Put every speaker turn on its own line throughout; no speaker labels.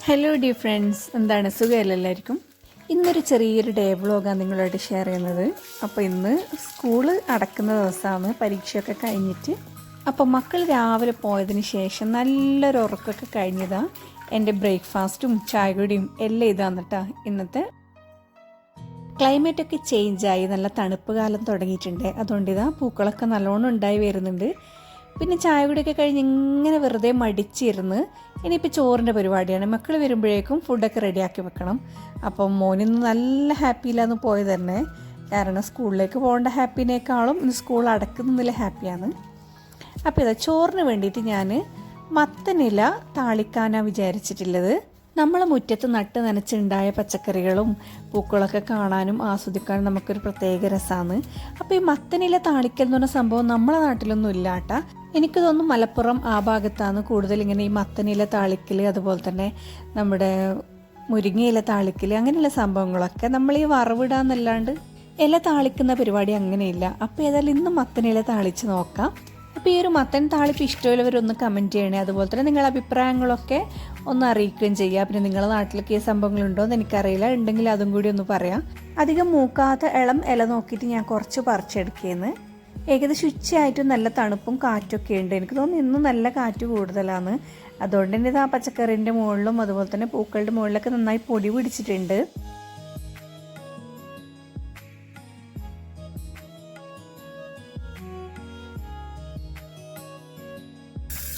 Hello dear friends, എന്താണ് സുഖമല്ല എല്ലാവർക്കും. ഇന്നൊരു ചെറിയൊരു ഡേ വ്ളോഗാണ് നിങ്ങളായിട്ട് ഷെയർ ചെയ്യുന്നത്. അപ്പോൾ ഇന്ന് സ്കൂള് അടക്കുന്ന ദിവസമാണ്, പരീക്ഷയൊക്കെ കഴിഞ്ഞിട്ട്. അപ്പോൾ മക്കൾ രാവിലെ പോയതിന് ശേഷം നല്ലൊരു ഉറക്കമൊക്കെ കഴിഞ്ഞതാണ്. എൻ്റെ ബ്രേക്ക്ഫാസ്റ്റും ചായകുടിയും എല്ലാം ഇതാണ് കേട്ടോ. ഇന്നത്തെ ക്ലൈമറ്റൊക്കെ ചേഞ്ചായി, നല്ല തണുപ്പ് കാലം തുടങ്ങിയിട്ടുണ്ട്. അതുകൊണ്ട് ഇതാ പൂക്കളൊക്കെ നല്ലോണം ഉണ്ടായി വരുന്നുണ്ട്. പിന്നെ ചായ കുടിയൊക്കെ കഴിഞ്ഞ് ഇങ്ങനെ വെറുതെ മടിച്ചിരുന്ന് ഇനിയിപ്പോൾ ചോറിൻ്റെ പരിപാടിയാണ്. മക്കൾ വരുമ്പോഴേക്കും ഫുഡൊക്കെ റെഡിയാക്കി വെക്കണം. അപ്പം മോനിന്ന് നല്ല ഹാപ്പിയിലാന്ന് പോയത് തന്നെ. കാരണം സ്കൂളിലേക്ക് പോകേണ്ട ഹാപ്പിനേക്കാളും ഇന്ന് സ്കൂൾ അടക്കുന്നതിൽ ഹാപ്പിയാണ്. അപ്പോൾ ഇതാ ചോറിന് വേണ്ടിയിട്ട് ഞാൻ മത്തനില താളിക്കാനാണ് വിചാരിച്ചിട്ടുള്ളത്. നമ്മൾ മുറ്റത്ത് നട്ട് നനച്ചുണ്ടായ പച്ചക്കറികളും പൂക്കളൊക്കെ കാണാനും ആസ്വദിക്കാനും നമുക്കൊരു പ്രത്യേക രസമാണ്. അപ്പോൾ ഈ മത്തനില താളിക്കൽ എന്ന് പറഞ്ഞ സംഭവം നമ്മളെ നാട്ടിലൊന്നും ഇല്ല കേട്ടോ. എനിക്ക് തോന്നുന്നു മലപ്പുറം ആ ഭാഗത്താണ് കൂടുതൽ ഇങ്ങനെ ഈ മത്തനില താളിക്കൽ, അതുപോലെ തന്നെ നമ്മുടെ മുരിങ്ങയില താളിക്കൽ, അങ്ങനെയുള്ള സംഭവങ്ങളൊക്കെ. നമ്മൾ ഈ വറവിടാന്നല്ലാണ്ട് ഇല താളിക്കുന്ന പരിപാടി അങ്ങനെയില്ല. അപ്പോൾ ഏതായാലും ഇന്ന് മത്തനില താളിച്ച് നോക്കാം. അപ്പോൾ ഈ ഒരു മത്തൻ താളിപ്പ് ഇഷ്ടമുള്ളവരൊന്ന് കമൻറ്റ് ചെയ്യണേ. അതുപോലെ തന്നെ നിങ്ങളുടെ അഭിപ്രായങ്ങളൊക്കെ ഒന്ന് അറിയിക്കുകയും ചെയ്യുക. പിന്നെ നിങ്ങളുടെ നാട്ടിലൊക്കെ ഈ സംഭവങ്ങളുണ്ടോ എന്ന് എനിക്കറിയില്ല, ഉണ്ടെങ്കിൽ അതും കൂടി ഒന്ന് പറയാം. അധികം മൂക്കാത്ത ഇളം ഇല നോക്കിയിട്ട് ഞാൻ കുറച്ച് പറിച്ചെടുക്കുകയെന്ന്. ഏകദേശം ഉച്ചയായിട്ടും നല്ല തണുപ്പും കാറ്റൊക്കെ ഉണ്ട്. എനിക്ക് തോന്നുന്നു ഇന്നും നല്ല കാറ്റ് കൂടുതലാണ്. അതുകൊണ്ട് തന്നെ ഇത് ആ പച്ചക്കറിൻ്റെ മുകളിലും അതുപോലെ തന്നെ പൂക്കളുടെ മുകളിലൊക്കെ നന്നായി പൊടി പിടിച്ചിട്ടുണ്ട്.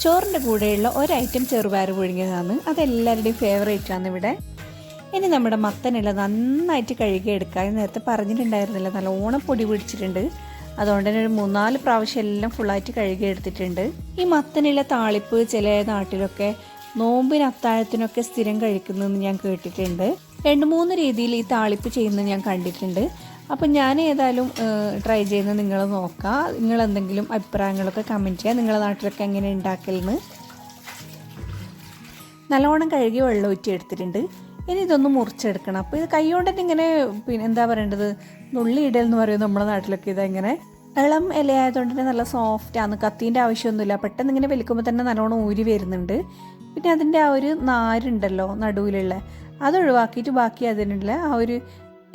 ചോറിൻ്റെ കൂടെയുള്ള ഒരൈറ്റം ചെറുപയർ പുഴുങ്ങിയതാണ്. അതെല്ലാവരുടെയും ഫേവറേറ്റാണ് ഇവിടെ. ഇനി നമ്മുടെ മത്തനില നന്നായിട്ട് കഴുകിയെടുക്കുക. നേരത്തെ പറഞ്ഞിട്ടുണ്ടായിരുന്നില്ല, നല്ലോണം പൊടി പിടിച്ചിട്ടുണ്ട്. അതുകൊണ്ട് തന്നെ ഒരു 3-4 പ്രാവശ്യം എല്ലാം ഫുള്ളായിട്ട് കഴുകിയെടുത്തിട്ടുണ്ട്. ഈ മത്തനില താളിപ്പ് ചില നാട്ടിലൊക്കെ നോമ്പിന് അത്താഴത്തിനൊക്കെ സ്ഥിരം കഴിക്കുന്നതെന്ന് ഞാൻ കേട്ടിട്ടുണ്ട്. 2-3 രീതിയിൽ ഈ താളിപ്പ് ചെയ്യുന്നത് ഞാൻ കണ്ടിട്ടുണ്ട്. അപ്പം ഞാൻ ഏതായാലും ട്രൈ ചെയ്യുന്നത് നിങ്ങൾ നോക്കുക. നിങ്ങളെന്തെങ്കിലും അഭിപ്രായങ്ങളൊക്കെ കമൻറ്റ് ചെയ്യുക. നിങ്ങളുടെ നാട്ടിലൊക്കെ എങ്ങനെ ഉണ്ടാക്കലെന്ന്. നല്ലോണം കഴുകി വെള്ളം ഊറ്റി എടുത്തിട്ടുണ്ട്. ഇനി ഇതൊന്ന് മുറിച്ചെടുക്കണം. അപ്പോൾ ഇത് കൈ കൊണ്ട് തന്നെ ഇങ്ങനെ പിന്നെ എന്താ പറയേണ്ടത്, നുള്ളി ഇടൽ എന്ന് പറയുന്നത് നമ്മുടെ നാട്ടിലൊക്കെ. ഇതെങ്ങനെ ഇളം ഇലയായതുകൊണ്ട് തന്നെ നല്ല സോഫ്റ്റാണ്. കത്തീൻ്റെ ആവശ്യമൊന്നുമില്ല. പെട്ടെന്ന് ഇങ്ങനെ വലിക്കുമ്പോൾ തന്നെ നല്ലോണം ഊരി വരുന്നുണ്ട്. പിന്നെ അതിൻ്റെ ആ ഒരു നാരുണ്ടല്ലോ നടുവിലുള്ള, അത് ഒഴിവാക്കിയിട്ട് ബാക്കി അതിനുള്ള ആ ഒരു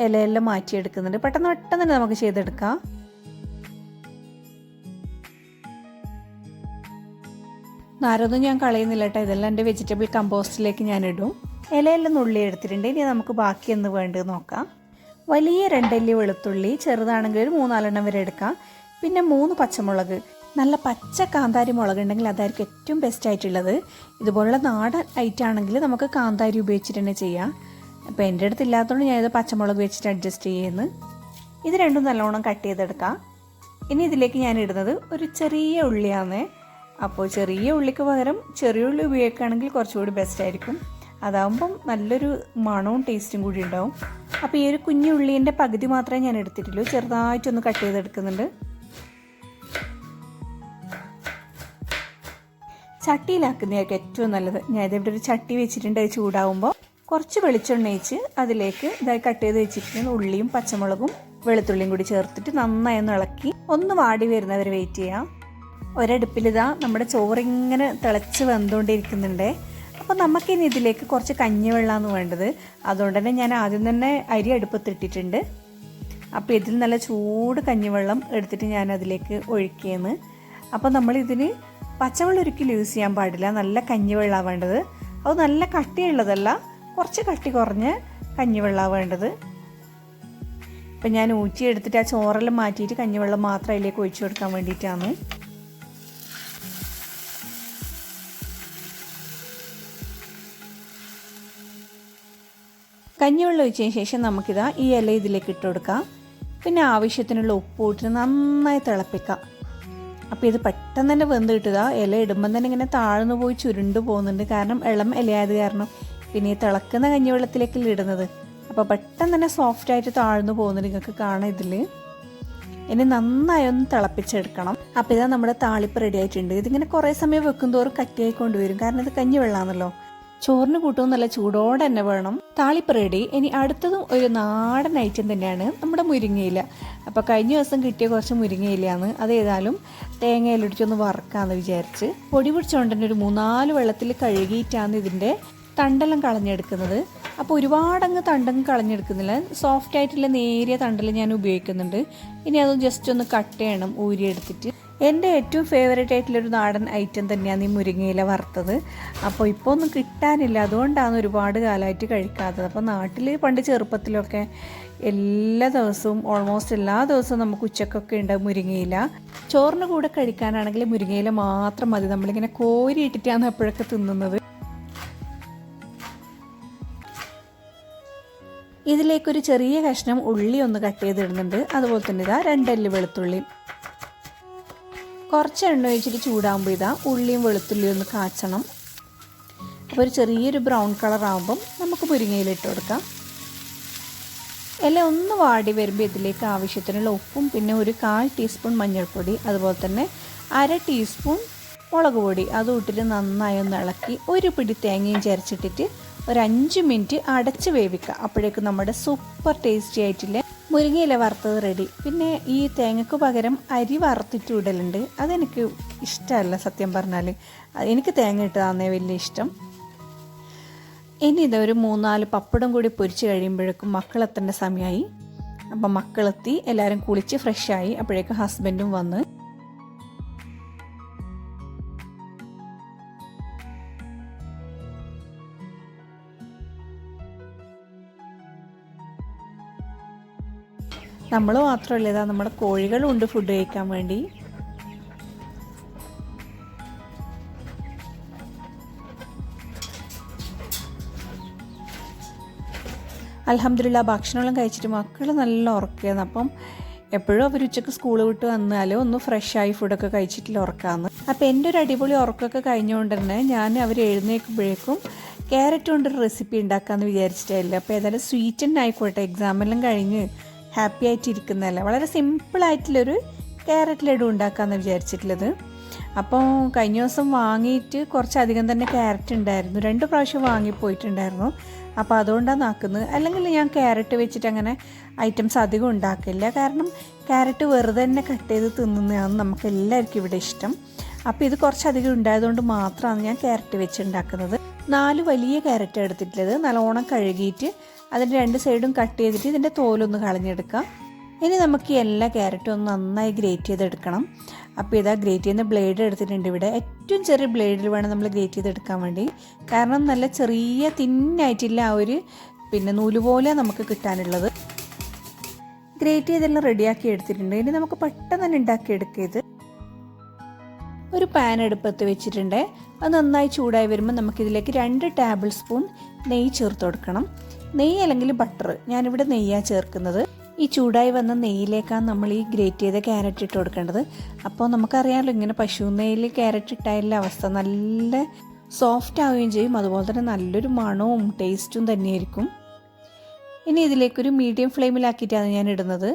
ഇലയെല്ലാം മാറ്റിയെടുക്കുന്നുണ്ട്. പെട്ടെന്ന് തന്നെ നമുക്ക് ചെയ്തെടുക്കാം. നാരൊന്നും ഞാൻ കളയുന്നില്ല കേട്ടോ. ഇതെല്ലാം എൻ്റെ വെജിറ്റബിൾ കമ്പോസ്റ്റിലേക്ക് ഞാൻ ഇടും. ഇലയെല്ലാം നുള്ളി എടുത്തിട്ടുണ്ട്. ഇനി നമുക്ക് ബാക്കി എന്ന് വേണ്ടത് നോക്കാം. വലിയ 2 അല്ലി വെളുത്തുള്ളി, ചെറുതാണെങ്കിൽ ഒരു 3-4 വരെ എടുക്കാം. പിന്നെ 3 പച്ചമുളക്, നല്ല പച്ച കാന്താരി മുളക് ഉണ്ടെങ്കിൽ അതായിരിക്കും ഏറ്റവും ബെസ്റ്റ് ആയിട്ടുള്ളത്. ഇതുപോലുള്ള നാടൻ ഐറ്റം ആണെങ്കിൽ നമുക്ക് കാന്താരി ഉപയോഗിച്ചിട്ട് തന്നെ ചെയ്യാം. അപ്പോൾ എൻ്റെ അടുത്ത് ഇല്ലാത്തതുകൊണ്ട് ഞാനിത് പച്ചമുളക് വെച്ചിട്ട് അഡ്ജസ്റ്റ് ചെയ്യുന്നു. ഇത് രണ്ടും നല്ലോണം കട്ട് ചെയ്തെടുക്കാം. ഇനി ഇതിലേക്ക് ഞാൻ ഇടുന്നത് ഒരു ചെറിയ ഉള്ളിയാണ്. അപ്പോൾ ചെറിയ ഉള്ളിക്ക് പകരം ചെറിയ ഉള്ളി ഉപയോഗിക്കുകയാണെങ്കിൽ കുറച്ചുകൂടി ബെസ്റ്റ് ആയിരിക്കും. അതാകുമ്പം നല്ലൊരു മണവും ടേസ്റ്റും കൂടി ഉണ്ടാവും. അപ്പോൾ ഈ ഒരു കുഞ്ഞു ഉള്ളീൻ്റെ പകുതി മാത്രമേ ഞാൻ എടുത്തിട്ടുള്ളൂ. ചെറുതായിട്ടൊന്ന് കട്ട് ചെയ്തെടുക്കുന്നുണ്ട്. ചട്ടിയിലാക്കുന്നതായിരിക്കും ഏറ്റവും നല്ലത്. ഞാൻ ഇതിവിടെ ഒരു ചട്ടി വെച്ചിട്ടുണ്ട്. അത് ചൂടാവുമ്പോൾ കുറച്ച് വെളിച്ചെണ്ണ ഒഴിച്ച് അതിലേക്ക് ഇതായി കട്ട് ചെയ്ത് വെച്ചിരിക്കുന്ന ഉള്ളിയും പച്ചമുളകും വെളുത്തുള്ളിയും കൂടി ചേർത്തിട്ട് നന്നായി ഒന്ന് ഇളക്കി ഒന്ന് വാടി വരുന്നവരെ വെയിറ്റ് ചെയ്യാം. ഒരടുപ്പിലിതാ നമ്മുടെ ചോറിങ്ങനെ തിളച്ച് വെന്തുകൊണ്ടിരിക്കുന്നുണ്ട്. അപ്പോൾ നമുക്കിനി ഇതിലേക്ക് കുറച്ച് കഞ്ഞിവെള്ളമാണ് വേണ്ടത്. അതുകൊണ്ട് തന്നെ ഞാൻ ആദ്യം തന്നെ അരി അടുപ്പത്തിട്ടിട്ടുണ്ട്. അപ്പോൾ ഇതിൽ നല്ല ചൂട് കഞ്ഞിവെള്ളം എടുത്തിട്ട് ഞാൻ അതിലേക്ക് ഒഴിക്കുകയാണ്. അപ്പോൾ നമ്മളിതിന് പച്ചവെള്ളം ഒരിക്കലും യൂസ് ചെയ്യാൻ പാടില്ല. നല്ല കഞ്ഞിവെള്ളമാണ് വേണ്ടത്. അത് നല്ല കട്ടിയുള്ളതല്ല, കുറച്ച് കട്ടി കുറഞ്ഞ കഞ്ഞിവെള്ളമാണ് വേണ്ടത്. ഇപ്പം ഞാൻ ഊറ്റിയെടുത്തിട്ട് ആ ചോറെല്ലാം മാറ്റിയിട്ട് കഞ്ഞിവെള്ളം മാത്രം അതിലേക്ക് ഒഴിച്ചു കൊടുക്കാൻ വേണ്ടിയിട്ടാണ്. കഞ്ഞിവെള്ളം ഒഴിച്ചതിന് ശേഷം നമുക്കിതാ ഈ ഇല ഇതിലേക്ക് ഇട്ട് കൊടുക്കാം. പിന്നെ ആവശ്യത്തിനുള്ള ഉപ്പ് ഇട്ടിട്ട് നന്നായി തിളപ്പിക്കാം. അപ്പോൾ ഇത് പെട്ടെന്ന് തന്നെ വെന്ത് കിട്ടുക. ഇല ഇടുമ്പം തന്നെ ഇങ്ങനെ താഴ്ന്നു പോയി ചുരുണ്ട് പോകുന്നുണ്ട്. കാരണം ഇളം ഇലയായത് കാരണം. പിന്നെ ഈ തിളക്കുന്ന കഞ്ഞിവെള്ളത്തിലേക്ക് ഇടുന്നത്, അപ്പോൾ പെട്ടെന്ന് തന്നെ സോഫ്റ്റായിട്ട് താഴ്ന്നു പോകുന്നുണ്ട്. നിങ്ങൾക്ക് കാണാം ഇതിൽ. ഇനി നന്നായി ഒന്ന് തിളപ്പിച്ചെടുക്കണം. അപ്പോൾ ഇതാ നമ്മുടെ താളിപ്പ് റെഡി ആയിട്ടുണ്ട്. ഇതിങ്ങനെ കുറേ സമയം വെക്കും തോറും കട്ടിയായി കൊണ്ടുവരും. കാരണം ഇത് കഞ്ഞിവെള്ളമാണല്ലോ. ചോറിന് കൂട്ടും നല്ല ചൂടോടെ തന്നെ വേണം. താളിപ്പ് റെഡി. ഇനി അടുത്തതും ഒരു നാടൻ ഐറ്റം തന്നെയാണ്, നമ്മുടെ മുരിങ്ങയില. അപ്പോൾ കഴിഞ്ഞ ദിവസം കിട്ടിയ കുറച്ച് മുരിങ്ങയിലയാണ്. അത് ഏതായാലും തേങ്ങയിലൊടിച്ചൊന്ന് വറക്കാമെന്ന് വിചാരിച്ച് പൊടി പിടിച്ചുകൊണ്ട് തന്നെ ഒരു 3-4 വെള്ളത്തിൽ കഴുകിയിട്ടാണ് ഇതിൻ്റെ തണ്ടെല്ലാം കളഞ്ഞെടുക്കുന്നത്. അപ്പോൾ ഒരുപാടങ്ങ് തണ്ടങ്ങ് കളഞ്ഞെടുക്കുന്നില്ല, സോഫ്റ്റ് ആയിട്ടുള്ള നേരിയ തണ്ടെല്ലാം ഞാൻ ഉപയോഗിക്കുന്നുണ്ട്. ഇനി അത് ജസ്റ്റ് ഒന്ന് കട്ട് ചെയ്യണം ഊരിയെടുത്തിട്ട്. എൻ്റെ ഏറ്റവും ഫേവറേറ്റ് ആയിട്ടുള്ളൊരു നാടൻ ഐറ്റം തന്നെയാണ് ഈ മുരിങ്ങയില വറുത്തത്. അപ്പോൾ ഇപ്പോൾ ഒന്നും കിട്ടാനില്ല, അതുകൊണ്ടാണ് ഒരുപാട് കാലമായിട്ട് കഴിക്കാത്തത്. അപ്പോൾ നാട്ടിൽ പണ്ട് ചെറുപ്പത്തിലൊക്കെ എല്ലാ ദിവസവും ഓൾമോസ്റ്റ് എല്ലാ ദിവസവും നമുക്ക് ഉച്ചക്കൊക്കെ ഉണ്ടാകും മുരിങ്ങയില. ചോറിന് കൂടെ കഴിക്കാനാണെങ്കിൽ മുരിങ്ങയില മാത്രം മതി. നമ്മളിങ്ങനെ കോരി ഇട്ടിട്ടാണ് എപ്പോഴൊക്കെ തിന്നുന്നത്. ഇതിലേക്കൊരു ചെറിയ കഷ്ണം ഉള്ളി ഒന്ന് കട്ട് ചെയ്തിടുന്നുണ്ട്. അതുപോലെ തന്നെ ഇതാ 2 അല്ലി വെളുത്തുള്ളി. കുറച്ച് എണ്ണ ഒഴിച്ചിട്ട് ചൂടാകുമ്പോൾ ഇതാ ഉള്ളിയും വെളുത്തുള്ളിയും ഒന്ന് കാച്ചണം. അപ്പോൾ ഒരു ചെറിയൊരു ബ്രൗൺ കളർ ആകുമ്പം നമുക്ക് മുരിങ്ങയിലിട്ട് കൊടുക്കാം. എല്ലാം ഒന്ന് വാടി വരുമ്പോൾ ഇതിലേക്ക് ആവശ്യത്തിനുള്ള ഉപ്പും പിന്നെ ഒരു 1/4 ടീസ്പൂൺ മഞ്ഞൾപ്പൊടി, അതുപോലെ തന്നെ 1/2 ടീസ്പൂൺ മുളക് പൊടി അതും ഇട്ടിട്ട് നന്നായി ഒന്ന് ഇളക്കി ഒരു പിടി തേങ്ങയും ചേർച്ചിട്ടിട്ട് ഒരു 5 മിനിറ്റ് അടച്ച് വേവിക്കുക. അപ്പോഴേക്കും നമ്മുടെ സൂപ്പർ ടേസ്റ്റി ആയിട്ടില്ലേ മുരിങ്ങയില വറുത്തത് റെഡി. പിന്നെ ഈ തേങ്ങയ്ക്ക് പകരം അരി വറുത്തിട്ട് ഇടലുണ്ട്, അതെനിക്ക് ഇഷ്ടമല്ല സത്യം പറഞ്ഞാൽ. എനിക്ക് തേങ്ങ ഇട്ടതാന്നേ വലിയ ഇഷ്ടം. ഇനി ഇതൊരു 3-4 പപ്പടം കൂടി പൊരിച്ച് കഴിയുമ്പോഴേക്കും മക്കളെത്തേണ്ട സമയമായി. അപ്പം മക്കളെത്തി, എല്ലാവരും കുളിച്ച് ഫ്രഷായി. അപ്പോഴേക്കും ഹസ്ബൻഡും വന്ന്. നമ്മൾ മാത്രമല്ല, ഇതാ നമ്മുടെ കോഴികളും ഉണ്ട് ഫുഡ് കഴിക്കാൻ വേണ്ടി. അൽഹംദുലില്ലാ ഭക്ഷണമെല്ലാം കഴിച്ചിട്ട് മക്കൾ നല്ല ഉറക്കുകയാണ്. അപ്പം എപ്പോഴും അവർ ഉച്ചയ്ക്ക് സ്കൂൾ വിട്ട് വന്നാൽ ഒന്ന് ഫ്രഷായി ഫുഡൊക്കെ കഴിച്ചിട്ടില്ല ഉറക്കാമെന്ന്. അപ്പോൾ എൻ്റെ ഒരു അടിപൊളി ഉറക്കമൊക്കെ കഴിഞ്ഞുകൊണ്ട് തന്നെ ഞാൻ അവർ എഴുന്നേൽക്കുമ്പോഴേക്കും ക്യാരറ്റ് കൊണ്ടൊരു റെസിപ്പി ഉണ്ടാക്കാമെന്ന് വിചാരിച്ചിട്ടില്ല. അപ്പോൾ ഏതായാലും സ്വീറ്റ് തന്നെ ആയിക്കോട്ടെ, എക്സാമെല്ലാം കഴിഞ്ഞ് ഹാപ്പി ആയിട്ടിരിക്കുന്നതല്ല, വളരെ സിമ്പിളായിട്ടുള്ളൊരു ക്യാരറ്റ് ലഡു ഉണ്ടാക്കാമെന്ന് വിചാരിച്ചിട്ടുള്ളത്. അപ്പോൾ കഴിഞ്ഞ ദിവസം വാങ്ങിയിട്ട് കുറച്ചധികം തന്നെ ക്യാരറ്റ് ഉണ്ടായിരുന്നു, 2 പ്രാവശ്യം വാങ്ങിപ്പോയിട്ടുണ്ടായിരുന്നു. അപ്പോൾ അതുകൊണ്ടാണ് ആക്കുന്നത്. അല്ലെങ്കിൽ ഞാൻ ക്യാരറ്റ് വെച്ചിട്ട് അങ്ങനെ ഐറ്റംസ് അധികം ഉണ്ടാക്കില്ല, കാരണം ക്യാരറ്റ് വെറുതെ തന്നെ കട്ട് ചെയ്ത് തിന്നുന്നതാണ് നമുക്ക് എല്ലാവർക്കും ഇവിടെ ഇഷ്ടം. അപ്പോൾ ഇത് കുറച്ചധികം ഉണ്ടായതുകൊണ്ട് മാത്രമാണ് ഞാൻ ക്യാരറ്റ് വെച്ച് ഉണ്ടാക്കുന്നത്. 4 വലിയ ക്യാരറ്റ് എടുത്തിട്ടുള്ളത് നല്ലോണം കഴുകിയിട്ട് അതിൻ്റെ 2 സൈഡും കട്ട് ചെയ്തിട്ട് ഇതിൻ്റെ തോലൊന്ന് കളഞ്ഞെടുക്കാം. ഇനി നമുക്ക് എല്ലാ ക്യാരറ്റും ഒന്ന് നന്നായി ഗ്രേറ്റ് ചെയ്തെടുക്കണം. അപ്പോൾ ഇതാ ഗ്രേറ്റ് ചെയ്യുന്ന ബ്ലേഡ് എടുത്തിട്ടുണ്ട് ഇവിടെ. ഏറ്റവും ചെറിയ ബ്ലേഡിൽ വേണം നമ്മൾ ഗ്രേറ്റ് ചെയ്തെടുക്കാൻ വേണ്ടി, കാരണം നല്ല ചെറിയ തിന്നായിട്ടില്ല ആ ഒരു നൂല് പോലെ നമുക്ക് കിട്ടാനുള്ളത്. ഗ്രേറ്റ് ചെയ്തെല്ലാം റെഡിയാക്കി എടുത്തിട്ടുണ്ട്. ഇനി നമുക്ക് പെട്ടെന്ന് തന്നെ ഉണ്ടാക്കിയെടുക്കരുത്. ഒരു പാൻ അടുപ്പത്ത് വെച്ചിട്ടുണ്ട്. അത് നന്നായി ചൂടായി വരുമ്പോൾ നമുക്കിതിലേക്ക് 2 ടേബിൾ സ്പൂൺ നെയ്യ് ചേർത്ത് കൊടുക്കണം. നെയ്യ് അല്ലെങ്കിൽ ബട്ടർ, ഞാനിവിടെ നെയ്യാണ് ചേർക്കുന്നത്. ഈ ചൂടായി വന്ന നെയ്യിലേക്കാണ് നമ്മൾ ഈ ഗ്രേറ്റ് ചെയ്ത ക്യാരറ്റ് ഇട്ട് കൊടുക്കേണ്ടത്. അപ്പോൾ നമുക്കറിയാമല്ലോ, ഇങ്ങനെ പശു നെയ്യിൽ ക്യാരറ്റ് ഇട്ടായുള്ള അവസ്ഥ നല്ല സോഫ്റ്റ് ആവുകയും ചെയ്യും, അതുപോലെ തന്നെ നല്ലൊരു മണവും ടേസ്റ്റും തന്നെയായിരിക്കും. ഇനി ഇതിലേക്കൊരു മീഡിയം ഫ്ലെയിമിലാക്കിയിട്ടാണ് ഞാൻ ഇടുന്നത്.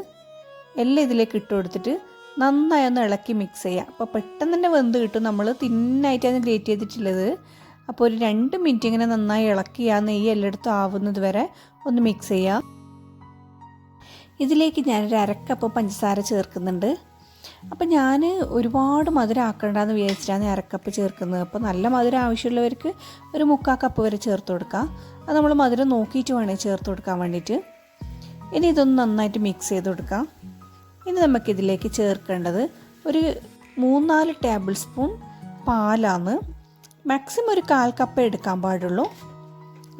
എല്ലാം ഇതിലേക്ക് ഇട്ട് കൊടുത്തിട്ട് നന്നായി ഒന്ന് ഇളക്കി മിക്സ് ചെയ്യുക. അപ്പോൾ പെട്ടെന്ന് തന്നെ വെന്ത് കിട്ടും. നമ്മൾ തിന്നായിട്ടാണ് ഗ്രേറ്റ് ചെയ്തിട്ടുള്ളത്. അപ്പോൾ ഒരു 2 മിനിറ്റ് ഇങ്ങനെ നന്നായി ഇളക്കി ആ നെയ്യ് എല്ലായിടത്തും ആവുന്നത് വരെ ഒന്ന് മിക്സ് ചെയ്യുക. ഇതിലേക്ക് ഞാനൊരു 1/2 കപ്പ് പഞ്ചസാര ചേർക്കുന്നുണ്ട്. അപ്പോൾ ഞാൻ ഒരുപാട് മധുരം ആക്കണ്ടെന്ന് വിചാരിച്ചിട്ടാണ് 1/2 കപ്പ് ചേർക്കുന്നത്. അപ്പോൾ നല്ല മധുരം ആവശ്യമുള്ളവർക്ക് ഒരു 3/4 കപ്പ് വരെ ചേർത്ത് കൊടുക്കാം. അത് നമ്മൾ മധുരം നോക്കിയിട്ട് വേണേൽ ചേർത്ത് കൊടുക്കാൻ വേണ്ടിയിട്ട്. ഇനി ഇതൊന്ന് നന്നായിട്ട് മിക്സ് ചെയ്ത് കൊടുക്കാം. ഇനി നമുക്കിതിലേക്ക് ചേർക്കേണ്ടത് ഒരു 3-4 ടേബിൾ സ്പൂൺ പാലാണ്. മാക്സിമം ഒരു 1/4 കപ്പ് എടുക്കാൻ പാടുള്ളൂ.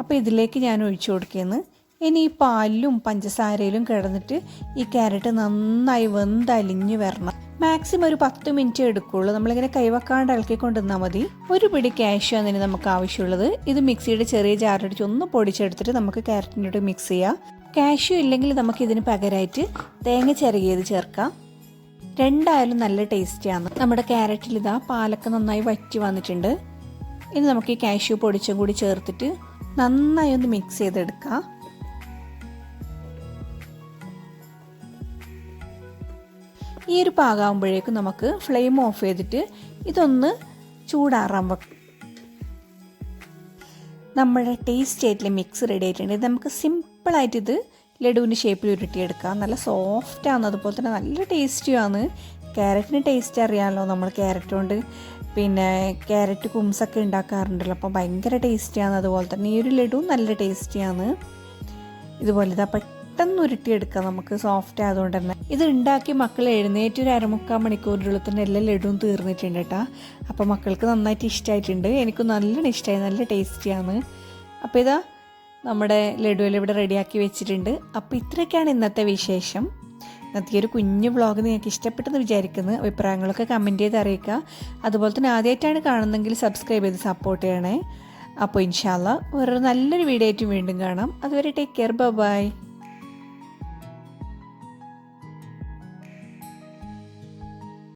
അപ്പോൾ ഇതിലേക്ക് ഞാൻ ഒഴിച്ചു കൊടുക്കുകയെന്ന്. ഇനി ഈ പാലിലും പഞ്ചസാരയിലും കിടന്നിട്ട് ഈ ക്യാരറ്റ് നന്നായി വെന്തലിഞ്ഞ് വരണം. മാക്സിമം ഒരു 10 മിനിറ്റ് എടുക്കുകയുള്ളൂ. നമ്മളിങ്ങനെ കൈവക്കാണ്ട് ഇളക്കിക്കൊണ്ടിരുന്നാൽ മതി. ഒരു പിടി കാഷ്യൂ ആണ് നമുക്ക് ആവശ്യമുള്ളത്. ഇത് മിക്സിയുടെ ചെറിയ ജാറടിച്ച് ഒന്ന് പൊടിച്ചെടുത്തിട്ട് നമുക്ക് ക്യാരറ്റിനോട് മിക്സ് ചെയ്യാം. കാഷ്യൂ ഇല്ലെങ്കിൽ നമുക്ക് ഇതിന് പകരമായിട്ട് തേങ്ങ ചിരകിയത് ചേർക്കാം. രണ്ടായാലും നല്ല ടേസ്റ്റിയാണ്. നമ്മുടെ ക്യാരറ്റിൽ ഇതാ പാലൊക്കെ നന്നായി വറ്റി വന്നിട്ടുണ്ട്. ഇനി നമുക്ക് ഈ കാഷ്യൂ പൊടിച്ചും കൂടി ചേർത്തിട്ട് നന്നായി ഒന്ന് മിക്സ് ചെയ്തെടുക്കാം. ഈ ഒരു പാകാകുമ്പോഴേക്കും നമുക്ക് ഫ്ലെയിം ഓഫ് ചെയ്തിട്ട് ഇതൊന്ന് ചൂടാറാൻ വെക്കും. നമ്മുടെ ടേസ്റ്റ് ആയിട്ടുള്ള മിക്സ് റെഡി ആയിട്ടുണ്ട്. ഇത് നമുക്ക് സിമ്പിളായിട്ട് ഇത് ലഡുവിൻ്റെ ഷേപ്പിൽ ഉരുട്ടിയെടുക്കാം. നല്ല സോഫ്റ്റാണ്, അതുപോലെ തന്നെ നല്ല ടേസ്റ്റിയാണ്. ക്യാരറ്റിന് ടേസ്റ്റ് അറിയാമല്ലോ, നമ്മൾ ക്യാരറ്റ് കൊണ്ട് പിന്നെ ക്യാരറ്റ് കുംസൊക്കെ ഉണ്ടാക്കാറുണ്ടല്ലോ, അപ്പോൾ ഭയങ്കര ടേസ്റ്റിയാണ്. അതുപോലെ തന്നെ ഈ ഒരു ലഡു നല്ല ടേസ്റ്റിയാണ്. ഇതുപോലെ ഇതാ പെട്ടെന്ന് ഉരുട്ടിയെടുക്കാം നമുക്ക്, സോഫ്റ്റ് ആയതുകൊണ്ട് തന്നെ. ഇത് ഉണ്ടാക്കി മക്കൾ എഴുന്നേറ്റ് ഒരു 1/4 മണിക്കൂറിനുള്ളിൽ തന്നെ എല്ലാ ലഡുവും തീർന്നിട്ടുണ്ട് കേട്ടോ. അപ്പോൾ മക്കൾക്ക് നന്നായിട്ട് ഇഷ്ടമായിട്ടുണ്ട്, എനിക്ക് നല്ലോണം ഇഷ്ടമായി, നല്ല ടേസ്റ്റിയാണ്. അപ്പോൾ ഇതാ നമ്മുടെ ലഡുവിൽ ഇവിടെ റെഡിയാക്കി വെച്ചിട്ടുണ്ട്. അപ്പോൾ ഇത്രയൊക്കെയാണ് ഇന്നത്തെ വിശേഷം. ഇന്നത്തെ ഒരു കുഞ്ഞു വ്ളോഗ് നിങ്ങൾക്ക് ഇഷ്ടപ്പെട്ടെന്ന് വിചാരിക്കുന്നു. അഭിപ്രായങ്ങളൊക്കെ കമൻറ്റ് ചെയ്ത് അറിയിക്കുക. അതുപോലെ തന്നെ ആദ്യമായിട്ടാണ് കാണുന്നതെങ്കിൽ സബ്സ്ക്രൈബ് ചെയ്ത് സപ്പോർട്ട് ചെയ്യണേ. അപ്പോൾ ഇൻഷാ അല്ലാഹ് വേറൊരു നല്ലൊരു വീഡിയോ ആയിട്ട് വീണ്ടും കാണാം. അതുവരെ ടേക്ക് കെയർ, ബൈ.